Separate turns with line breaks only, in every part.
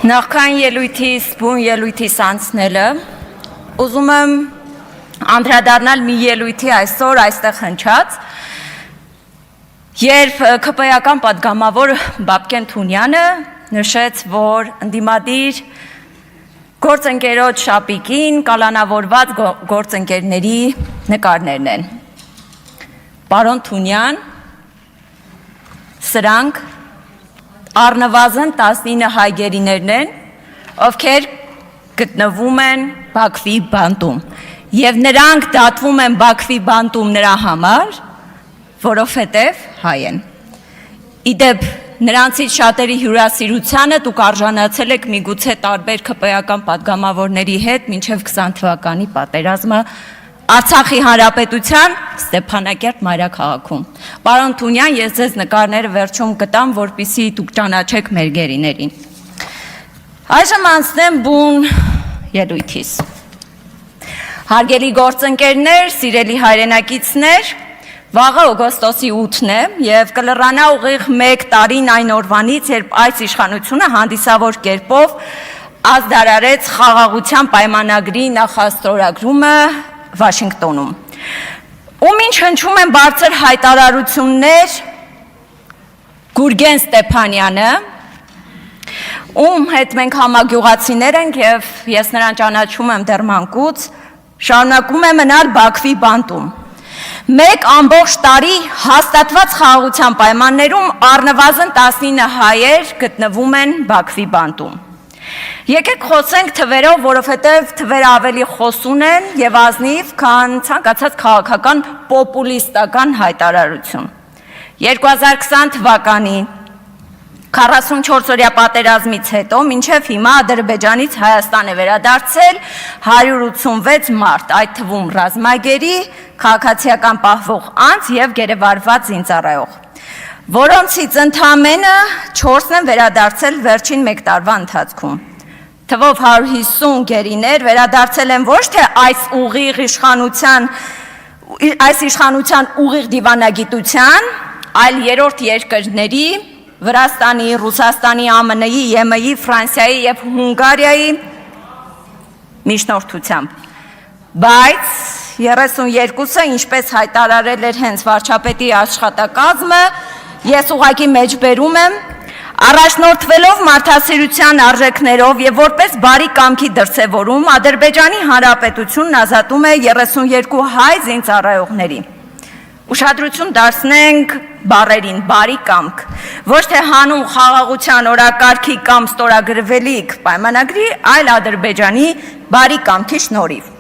Նախքան ելույթիս բուն ելույթիս անցնելը, ուզում եմ անդրադառնալ մի ելույթի այսօր այստեղ հնչած, երբ ԿՊ-ական պատգամավոր Բաբկեն Թունյանը նշեց, որ ընդդիմադիր գործընկերոջ շապիկին կալանավորված գործընկերների նկարներն են։ Պարոն Թունյան, սրանք առնվազն 19 հայ գերիներն են, ովքեր գտնվում են Բաքվի բանտում, և նրանք դատվում են Բաքվի բանտում նրա համար, որովհետև հայ են։ Իդեպ նրանցից շատերի հյուրասիրությանը դուք արժանացել եք միգուցե տարբեր ԿՊ-ական պատգամավորների հետ մինչև 20 թվականի պատերազմը Արցախի Հանրապետության Ստեփանակերտ մայրաքաղաքում։ Պարոն Թունյան, ես ձեզ նկարները վերջում կտամ, որպեսզի դուք ճանաչեք մեր գերիներին։ Այժմ անցնեմ բուն ելույթիս։ Հարգելի գործընկերներ, սիրելի հայրենակիցներ, վաղը օգոստոսի 8-ն է և կլռանա ուղիղ 1 տարին այն օրվանից, երբ այս իշխանությունը հանդիսավոր կերպով ազդարարեց խաղաղության պայմանագրի նախաստորագրումը Վաշինգտոնում, ում ինչ հնչում են բարձր հայտարարություններ Գուրգեն Ստեփանյանը, ում հետ մենք համագյուղացիներ ենք և ես նրան ճանաչում եմ դեռ մանկուց, շարունակում է մնալ Բաքվի բանտում։ 1 ամբողջ տարի հաստատված խաղաղության պայմաններում առնվազն 19 հայեր գտնվում են Բաքվի բանտում։ Եկեք խոսենք թվերով, որովհետև թվերը ավելի խոսուն են և ազնիվ, քան ցանկացած քաղաքական պոպուլիստական հայտարարություն։ 2020 թվականի 44-օրյա պատերազմից հետո մինչև հիմա Ադրբեջանից Հայաստան է վերադարձել 186 մարդ, այդ թվում ռազմագերի, քաղաքացիական պահվող անձ և գերեվարված զինծառայող, որոնցից ընդամենը 4-ն են վերադարձել վերջին 1 տարվա ընթացքում։ Թվով 150 գերիներ վերադարձել են ոչ թե այս իշխանության ուղիղ դիվանագիտության, այլ երրորդ երկրների, Վրաստանի, Ռուսաստանի, ԱՄՆ-ի, ԵՄ-ի, Ֆրանսիայի և Հունգարիայի միջնորդությամբ։ Բայց 32-ը, ինչպես հայտարարել էր հենց վարչապետի աշխատակազմը, ես ուղղակի մեջբերում եմ, առաջնորդվելով մարդասիրության արժեքներով և որպես բարի կամքի դրսևորում, Ադրբեջանի Հանրապետությունն ազատում է 32 հայ զինծառայողների։ Ուշադրություն դարձնենք բառերին բարի կամք, ոչ թե հանուն խաղաղության օրակարգի կամ ստորագրվելիք պայմանագրի, այլ Ադրբեջանի բարի կամքի շնորհիվ։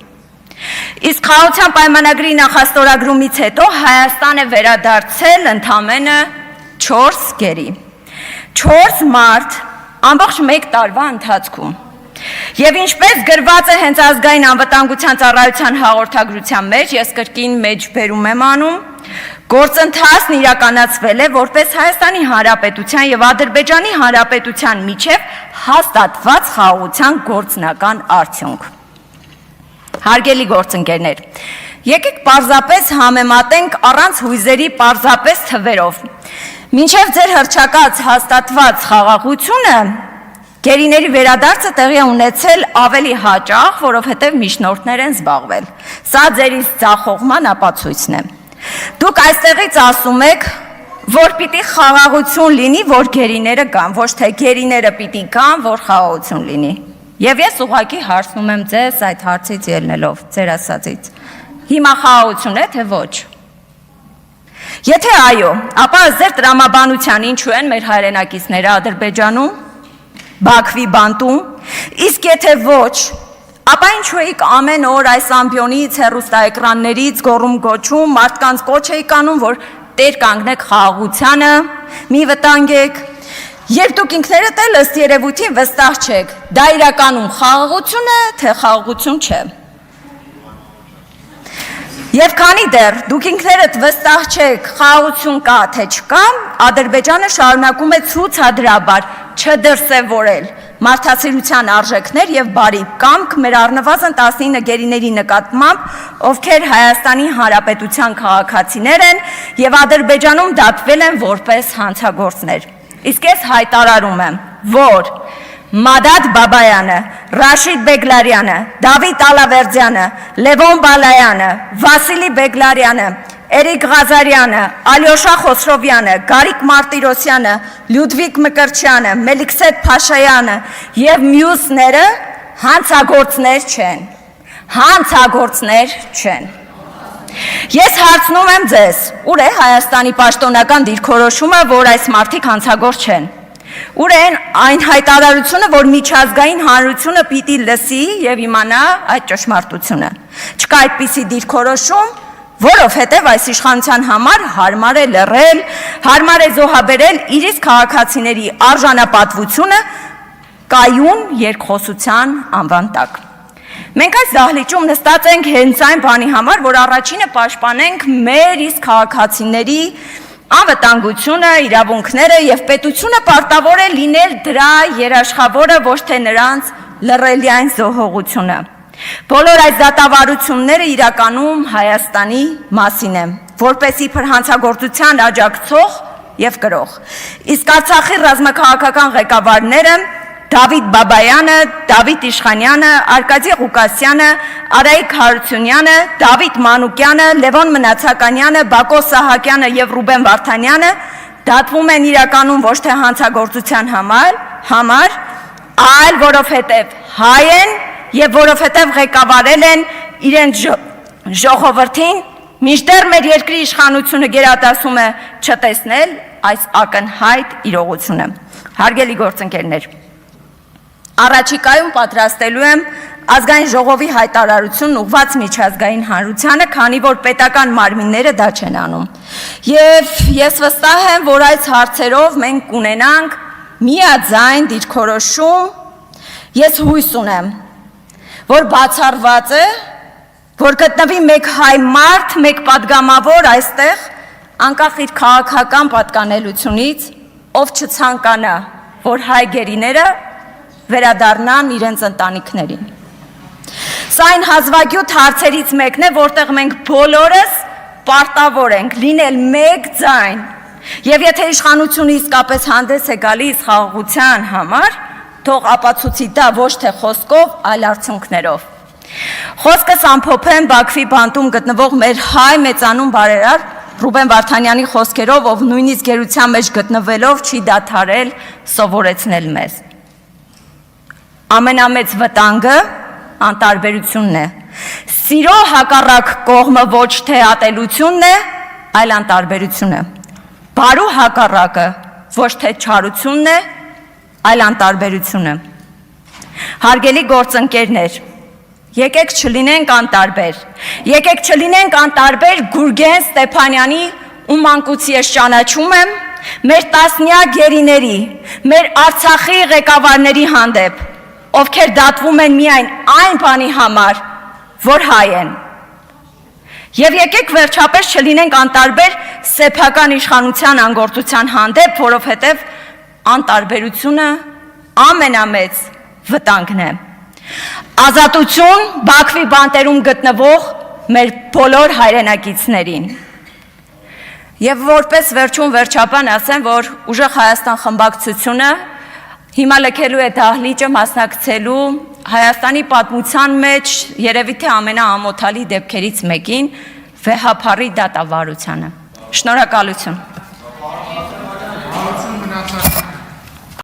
Իսկ խաղաղության պայմանագրի նախաստորագրումից հետո Հայաստան է վերադարձել ընդամենը 4 գերի։ 4 մարդ ամբողջ 1 տարվա ընթացքում։ Եվ ինչպես գրված է հենց ազգային անվտանգության ծառայության հաղորդագրության մեջ, ես կրկին մեջբերում եմ անում, գործընթացն իրականացվել է որպես Հայաստանի Հանրապետության և Ադրբեջանի Հանրապետության միջև հաստատված խաղաղության գործնական արդյունք։ Հարգելի գործընկերներ, եկեք պարզապես համեմատենք առանց հույզերի պարզապես թվերով։ Մինչև ձեր հռչակած հաստատված խաղաղությունը գերիների վերադարձը տեղի է ունեցել ավելի հաճախ, որովհետև միջնորդներ են զբաղվել։ Սա ձերից ձախողման ապացույցն է։ Դուք այստեղից ասում եք, որ պիտի խաղաղություն լինի, որ գերիները կան, ոչ թե գերիները պիտի կան, որ խաղաղություն լինի։ Եվ ես ուղղակի հարցնում եմ ձեզ այդ հարցից ելնելով, ձեր ասածից։ Հիմա խաղաղություն է, թե ոչ։ Եթե այո, ապա ձեր տրամաբանության ինչու են մեր հայրենակիցները Ադրբեջանում, Բաքվի բանտում, իսկ եթե ոչ, ապա ինչու եք ամեն օր այս ամբիոնից, հեռուստաէկրաններից գոռում գոչում, մարդկանց կոչ եք անում, որ տեր կանգնեք խաղաղությանը, մի վտանգեք, երբ դուք ինքներդ էլ ըստ երևույթին վստահ չեք, դա իրականում խաղաղություն է, թե խաղաղություն չէ։ Եվ քանի դեռ դուք ինքներդ վստահ չեք խաղաղություն կա, թե չկա, Ադրբեջանը շարունակում է ցուցադրաբար չդրսևորել մարդասիրության արժեքներ և բարի կամք մեր առնվազն 19 գերիների նկատմամբ, ովքեր Հայաստանի Հանրապետության քաղաքացիներ են և Ադրբեջանում դատվել են որպես հանցագործներ։ Իսկ ես հայտարարում եմ, որ Մադադ Բաբայանը, Ռաշիդ Բեգլարյանը, Դավիթ Ալավերդյանը, Լևոն Բալայանը, Վասիլի Բեգլարյանը, Էրիկ Ղազարյանը, Ալյոշա Խոսրովյանը, Գարիկ Մարտիրոսյանը, Լյուդվիգ Մկրտչյանը, Մելիքսեթ Փաշայանը եւ մյուսները հանցագործներ չեն։ Հանցագործներ չեն։ Ես հարցնում եմ ձեզ, ուր է Հայաստանի պաշտոնական դիրքորոշումը, որ այս մարդիկ հանցագործ չեն։ Ուր են այն հայտարարությունը, որ միջազգային հանրությունը պիտի լսի եւ իմանա այդ ճշմարտությունը։ Չկա այդպիսի դիրքորոշում, որովհետեւ այս իշխանության համար հարմար է լռել, հարմար է զոհաբերել իր իսկ քաղաքացիների արժանապատվությունը կայուն երկխոսության անվան տակ։ Մենք այս դահլիճում նստած ենք հենց այն բանի համար, որ առաջինը պաշտպանենք մեր իսկ քաղաքացիների անվտանգությունը, իրավունքները եւ պետությունը պարտավոր է լինել դրա երաշխավորը, ոչ թե նրանց լռելիային զոհողությունը։ Բոլոր այս դատավարությունները իրականում Հայաստանի մասին են, որպես իբր հանցագործության աջակցող եւ կրող։ Իսկ Արցախի ռազմաքաղաքական ղեկավարները Դավիթ Բաբայանը, Դավիթ Իշխանյանը, Արկադի Ղուկասյանը, Արայիկ Հարությունյանը, Դավիթ Մանուկյանը, Լևոն Մնացականյանը, Բակո Սահակյանը եւ Ռուբեն Վարդանյանը դատվում են իրականում ոչ թե հանցագործության համար, այլ որովհետեւ հայ են եւ որովհետեւ ղեկավարել են իրենց ժողովրդին, մինչդեռ մեր երկրի իշխանությունը գերադասում է չտեսնել այս ակնհայտ իրողությունը։ Հարգելի գործընկերներ, առաջիկայում պատրաստելու եմ ազգային ժողովի հայտարարությունն ուղղված միջազգային հանրությանը, քանի որ պետական մարմինները դա չեն անում։ Եվ ես վստահ եմ, որ այս հարցերով մենք կունենանք միաձայն դիրքորոշում։ Ես հույս ունեմ, որ բացառված է, որ գտնվի մեկ հայ մարդ, մեկ պատգամավոր այստեղ, անկախ իր քաղաքական պատկանելությունից, ով չցանկանա, որ հայ գերիները վերադառնան իրենց ընտանիքներին։ Սա այն հազվագյուտ հարցերից մեկն է, որտեղ մենք բոլորս պարտավոր ենք լինել մեկ ձայն։ Եվ եթե իշխանությունը իսկապես հանդես է գալիս խաղաղության համար, թող ապացուցի դա ոչ թե խոսքով, այլ արդյունքներով։ Խոսքս ամփոփեմ Բաքվի բանտում գտնվող մեր հայ մեծանուն բարերար Ռուբեն Վարդանյանի խոսքերով, ով նույնիսկ գերության մեջ գտնվելով չի դադարել սովորեցնել մեզ։ Ամենամեծ վտանգը անտարբերությունն է։ Սիրո հակառակ կողմը ոչ թե ատելությունն է, այլ անտարբերությունը։ Բարու հակառակը ոչ թե չարությունն է, այլ անտարբերությունը։ Հարգելի գործընկերներ, եկեք չլինենք անտարբեր։ Եկեք չլինենք անտարբեր Գուրգեն Ստեփանյանի ու մանկուց ես ճանաչում եմ, մեր տասնյակ գերիների, մեր Արցախի ղեկավարների հանդեպ, ովքեր դատվում են միայն այն բանի համար, որ հայ են։ Եվ եկեք վերջապես չլինենք անտարբեր սեփական իշխանության անգործության հանդեպ, որովհետև անտարբերությունը ամենամեծ վտանգն է։ Ազատություն Բաքվի բանտերում գտնվող մեր բոլոր հայրենակիցներին։ Եվ որպես վերջում վերջաբան ասեմ, որ Ուժեղ Հայաստան խմբակցությունը հիմա լքելու է դահլիճը մասնակցելու Հայաստանի պատմության մեջ երևի թե ամենաամոթալի դեպքերից մեկին՝ վեհափառի դատավարությանը։ Շնորհակալություն։